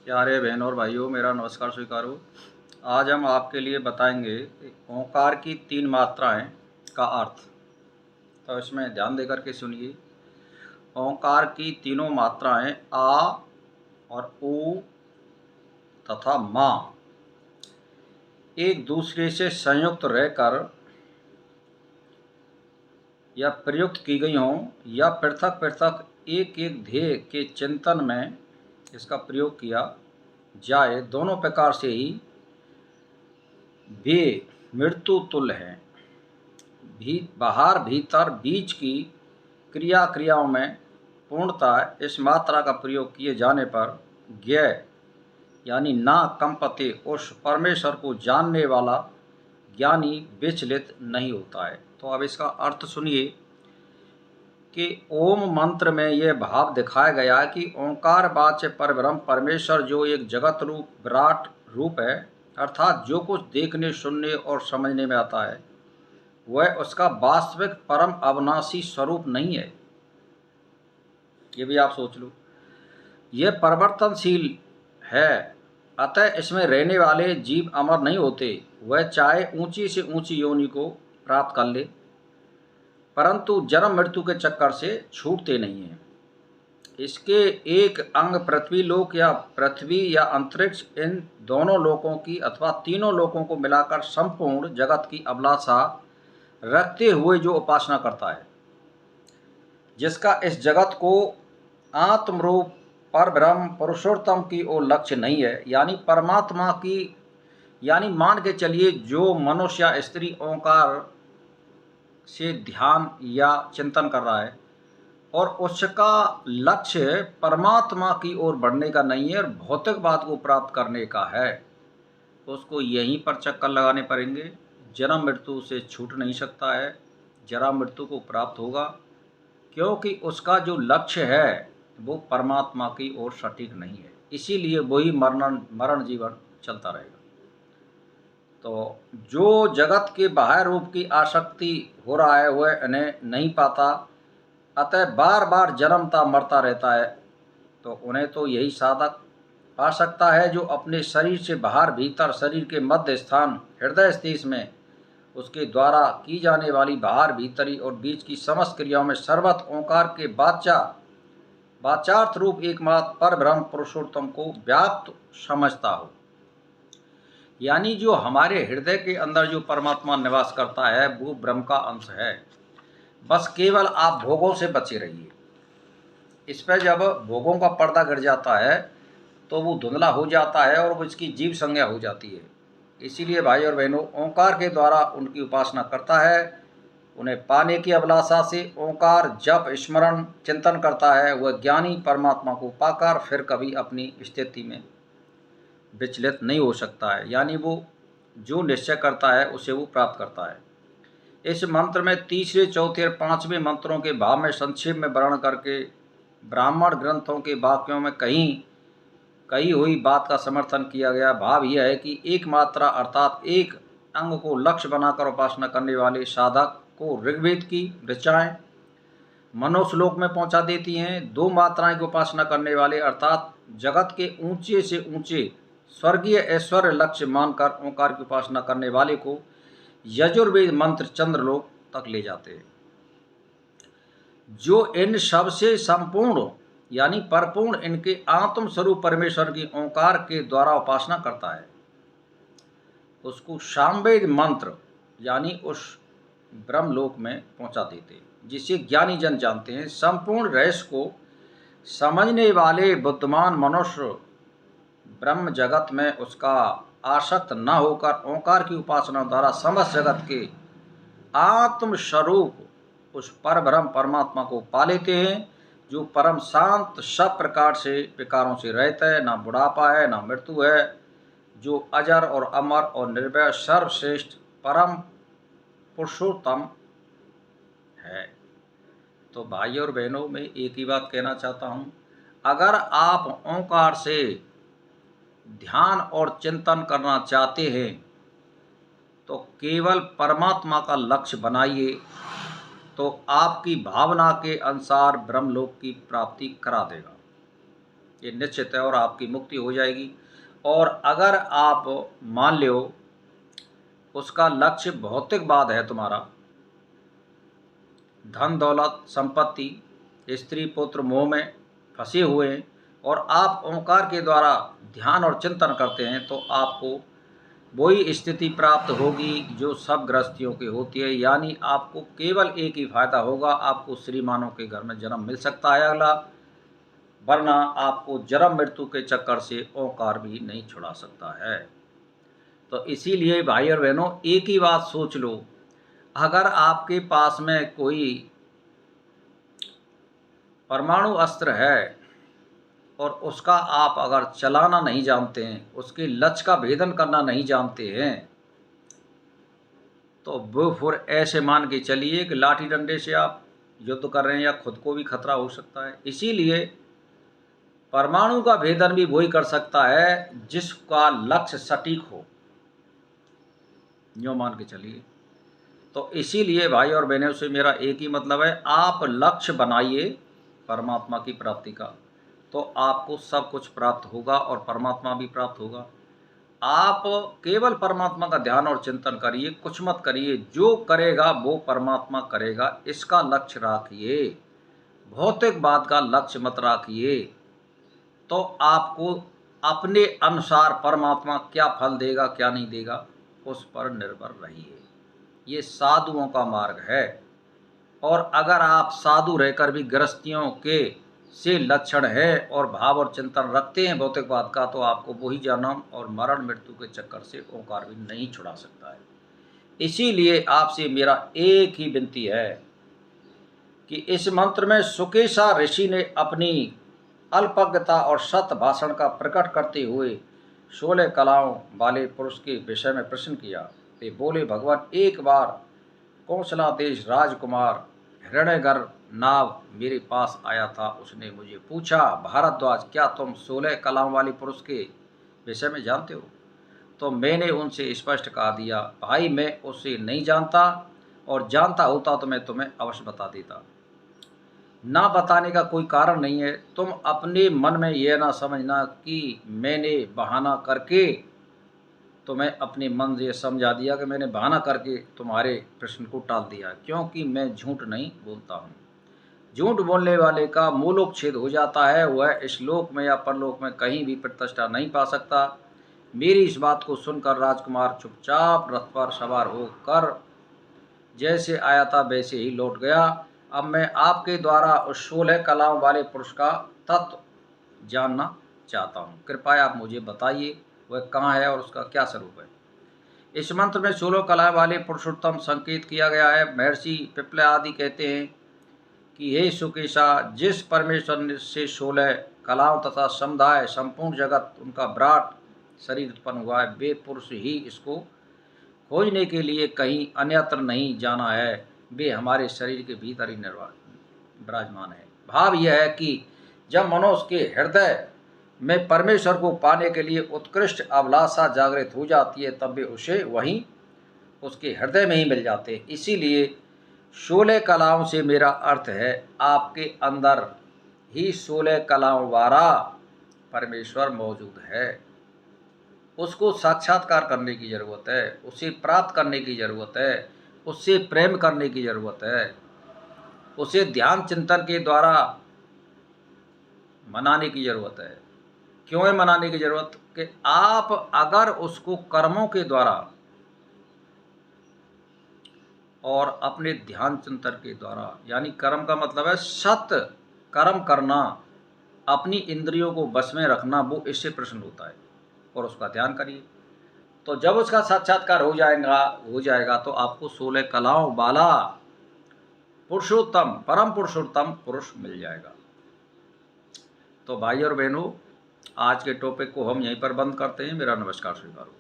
प्यारे बहनों और भाइयों, मेरा नमस्कार स्वीकार हो। आज हम आपके लिए बताएंगे कि ओंकार की 3 मात्राएं का अर्थ। तो इसमें ध्यान देकर के सुनिए। ओंकार की तीनों मात्राएं आ और ऊ तथा मा एक दूसरे से संयुक्त रहकर या प्रयुक्त की गई हों या पृथक पृथक एक एक ध्येय के चिंतन में इसका प्रयोग किया जाए, दोनों प्रकार से ही वे मृत्यु तुल्य हैं। बाहर भीतर बीच की क्रियाओं में पूर्णतः इस मात्रा का प्रयोग किए जाने पर ज्ञ यानी ना कंपते उस परमेश्वर को जानने वाला ज्ञानी विचलित नहीं होता है। तो अब इसका अर्थ सुनिए कि ओम मंत्र में यह भाव दिखाया गया कि ओंकार वाच्य परब्रह्म परमेश्वर जो एक जगत रूप विराट रूप है, अर्थात जो कुछ देखने सुनने और समझने में आता है वह उसका वास्तविक परम अविनाशी स्वरूप नहीं है। ये भी आप सोच लो। यह परिवर्तनशील है, अतः इसमें रहने वाले जीव अमर नहीं होते। वह चाहे ऊंची से ऊंची योनि को प्राप्त कर ले, परंतु जन्म मृत्यु के चक्कर से छूटते नहीं हैं। इसके एक अंग पृथ्वी लोक या पृथ्वी या अंतरिक्ष, इन दोनों लोकों की अथवा तीनों लोकों को मिलाकर संपूर्ण जगत की अभिलाषा रखते हुए जो उपासना करता है, जिसका इस जगत को आत्मरूप पर ब्रह्म पुरुषोत्तम की ओर लक्ष्य नहीं है, यानी परमात्मा की, यानी मान के चलिए जो मनुष्य या स्त्री ओंकार से ध्यान या चिंतन कर रहा है और उसका लक्ष्य परमात्मा की ओर बढ़ने का नहीं है और भौतिकवाद को प्राप्त करने का है, तो उसको यहीं पर चक्कर लगाने पड़ेंगे। जन्म मृत्यु से छूट नहीं सकता है, जरा मृत्यु को प्राप्त होगा, क्योंकि उसका जो लक्ष्य है वो परमात्मा की ओर सटीक नहीं है। इसीलिए वही मरण जीवन चलता रहेगा। तो जो जगत के बाह्य रूप की आसक्ति हो रहा है वह इन्हें नहीं पाता, अतः बार बार जन्मता मरता रहता है। तो उन्हें तो यही साधक पा सकता है जो अपने शरीर से बाहर भीतर, शरीर के मध्य स्थान हृदय स्थित में उसके द्वारा की जाने वाली बाहर भीतरी और बीच की समस्त क्रियाओं में सर्वत ओंकार के वाचार्थ रूप एकमात्र पर ब्रह्म पुरुषोत्तम को व्याप्त समझता हो। यानी जो हमारे हृदय के अंदर जो परमात्मा निवास करता है वो ब्रह्म का अंश है। बस केवल आप भोगों से बचे रहिए। इस पर जब भोगों का पर्दा गिर जाता है तो वो धुंधला हो जाता है और वो इसकी जीव संज्ञा हो जाती है। इसीलिए भाई और बहनों, ओंकार के द्वारा उनकी उपासना करता है, उन्हें पाने की अभिलाषा से ओंकार जप स्मरण चिंतन करता है, वह ज्ञानी परमात्मा को पाकर फिर कभी अपनी स्थिति में विचलित नहीं हो सकता है। यानी वो जो निश्चय करता है उसे वो प्राप्त करता है। इस मंत्र में तीसरे, चौथे और पांचवें मंत्रों के भाव में संक्षेप में वर्णन करके ब्राह्मण ग्रंथों के वाक्यों में कही हुई बात का समर्थन किया गया। भाव यह है कि एक मात्रा अर्थात एक अंग को लक्ष्य बनाकर उपासना करने वाले साधक को ऋग्वेद की ऋचाएँ मनुष्यलोक में पहुंचा देती हैं। 2 मात्राएं की उपासना करने वाले अर्थात जगत के ऊंचे से ऊंचे स्वर्गीय ऐश्वर्य लक्ष्य मानकर ओंकार की उपासना करने वाले को यजुर्वेद मंत्र चंद्रलोक तक ले जाते हैं। जो इन सबसे संपूर्ण यानी परिपूर्ण इनके आत्म स्वरूप परमेश्वर की ओंकार के द्वारा उपासना करता है, उसको सामवेद मंत्र यानी उस ब्रह्मलोक में पहुंचा देते हैं, जिसे ज्ञानी जन जानते हैं। संपूर्ण रहस्य को समझने वाले बुद्धिमान मनुष्य ब्रह्म जगत में उसका आसक्त न होकर ओंकार की उपासना द्वारा समस्त जगत के आत्म स्वरूप उस पर ब्रह्म परमात्मा को पा लेते हैं, जो परम शांत सब प्रकार से विकारों से रहित है, ना बुढ़ापा है ना मृत्यु है, जो अजर और अमर और निर्भय सर्वश्रेष्ठ परम पुरुषोत्तम है। तो भाई और बहनों, मैं एक ही बात कहना चाहता हूँ, अगर आप ओंकार से ध्यान और चिंतन करना चाहते हैं तो केवल परमात्मा का लक्ष्य बनाइए, तो आपकी भावना के अनुसार ब्रह्मलोक की प्राप्ति करा देगा। ये निश्चित है और आपकी मुक्ति हो जाएगी। और अगर आप मान लो उसका लक्ष्य भौतिकवाद है, तुम्हारा धन दौलत संपत्ति स्त्री पुत्र मोह में फंसे हुए हैं और आप ओंकार के द्वारा ध्यान और चिंतन करते हैं, तो आपको वही स्थिति प्राप्त होगी जो सब गृहस्थियों की होती है। यानी आपको केवल एक ही फायदा होगा, आपको श्रीमानों के घर में जन्म मिल सकता है अगला, वरना आपको जन्म मृत्यु के चक्कर से ओंकार भी नहीं छुड़ा सकता है। तो इसीलिए भाई और बहनों, एक ही बात सोच लो, अगर आपके पास में कोई परमाणु अस्त्र है और उसका आप अगर चलाना नहीं जानते हैं, उसके लक्ष्य का भेदन करना नहीं जानते हैं, तो वो फिर ऐसे मान के चलिए कि लाठी डंडे से आप युद्ध कर रहे हैं या खुद को भी खतरा हो सकता है। इसीलिए परमाणु का भेदन भी वही कर सकता है जिसका लक्ष्य सटीक हो, जो मान के चलिए। तो इसीलिए भाई और बहनों से मेरा एक ही मतलब है, आप लक्ष्य बनाइए परमात्मा की प्राप्ति का, तो आपको सब कुछ प्राप्त होगा और परमात्मा भी प्राप्त होगा। आप केवल परमात्मा का ध्यान और चिंतन करिए, कुछ मत करिए, जो करेगा वो परमात्मा करेगा, इसका लक्ष्य राखिए, भौतिकवाद का लक्ष्य मत राखिए। तो आपको अपने अनुसार परमात्मा क्या फल देगा क्या नहीं देगा उस पर निर्भर रहिए। ये साधुओं का मार्ग है। और अगर आप साधु रहकर भी गृहस्थियों के से लक्षण है और भाव और चिंतन रखते हैं भौतिकवाद का, तो आपको वही जन्म और मरण मृत्यु के चक्कर से ओंकार भी नहीं छुड़ा सकता है। इसीलिए आपसे मेरा एक ही विनती है कि इस मंत्र में सुकेशा ऋषि ने अपनी अल्पज्ञता और सत्य भाषण का प्रकट करते हुए 16 कलाओं वाले पुरुष के विषय में प्रश्न किया। वे बोले, भगवान, एक बार कौशला देश राजकुमार हिरण्यगर्भ नाव मेरे पास आया था। उसने मुझे पूछा, भारद्वाज, क्या तुम 16 कलाओं वाले पुरुष के विषय में जानते हो? तो मैंने उनसे स्पष्ट कहा दिया, भाई मैं उसे नहीं जानता, और जानता होता तो मैं तुम्हें अवश्य बता देता। ना बताने का कोई कारण नहीं है। तुम अपने मन में यह ना समझना कि मैंने बहाना करके तुम्हें अपने मन से समझा दिया कि मैंने बहाना करके तुम्हारे प्रश्न को टाल दिया, क्योंकि मैं झूठ नहीं बोलता हूँ। झूठ बोलने वाले का मूलोच्छेद हो जाता है, वह इस लोक में या परलोक में कहीं भी प्रतिष्ठा नहीं पा सकता। मेरी इस बात को सुनकर राजकुमार चुपचाप रथ पर सवार होकर जैसे आया था वैसे ही लौट गया। अब मैं आपके द्वारा उस 16 कलाओं वाले पुरुष का तत्व जानना चाहता हूँ। कृपया आप मुझे बताइए वह कहाँ है और उसका क्या स्वरूप है। इस मंत्र में 16 कलाएं वाले पुरुषोत्तम संकेत किया गया है। महर्षि पिपले आदि कहते हैं कि हे सुकेशा, जिस परमेश्वर से 16 कलाओं तथा समुदाय संपूर्ण जगत उनका विराट शरीर उत्पन्न हुआ है, वे पुरुष ही इसको खोजने के लिए कहीं अन्यत्र नहीं जाना है, वे हमारे शरीर के भीतर ही विराजमान है। भाव यह है कि जब मनुष्य के हृदय में परमेश्वर को पाने के लिए उत्कृष्ट अभिलाषा जागृत हो जाती है, तब वे उसे वहीं उसके हृदय में ही मिल जाते हैं। इसीलिए 16 कलाओं से मेरा अर्थ है आपके अंदर ही 16 कलाओं वाला परमेश्वर मौजूद है। उसको साक्षात्कार करने की ज़रूरत है, उसे प्राप्त करने की ज़रूरत है, उससे प्रेम करने की ज़रूरत है, उसे ध्यान चिंतन के द्वारा मनाने की ज़रूरत है। क्यों है मनाने की ज़रूरत? कि आप अगर उसको कर्मों के द्वारा और अपने ध्यान चिंतन के द्वारा, यानी कर्म का मतलब है सत्य कर्म करना, अपनी इंद्रियों को बस में रखना, वो इससे प्रसन्न होता है और उसका ध्यान करिए। तो जब उसका साक्षात्कार हो जाएगा तो आपको 16 कलाओं वाला पुरुषोत्तम परम पुरुषोत्तम पुरुष मिल जाएगा। तो भाई और बहनों, आज के टॉपिक को हम यहीं पर बंद करते हैं। मेरा नमस्कार स्वीकारो।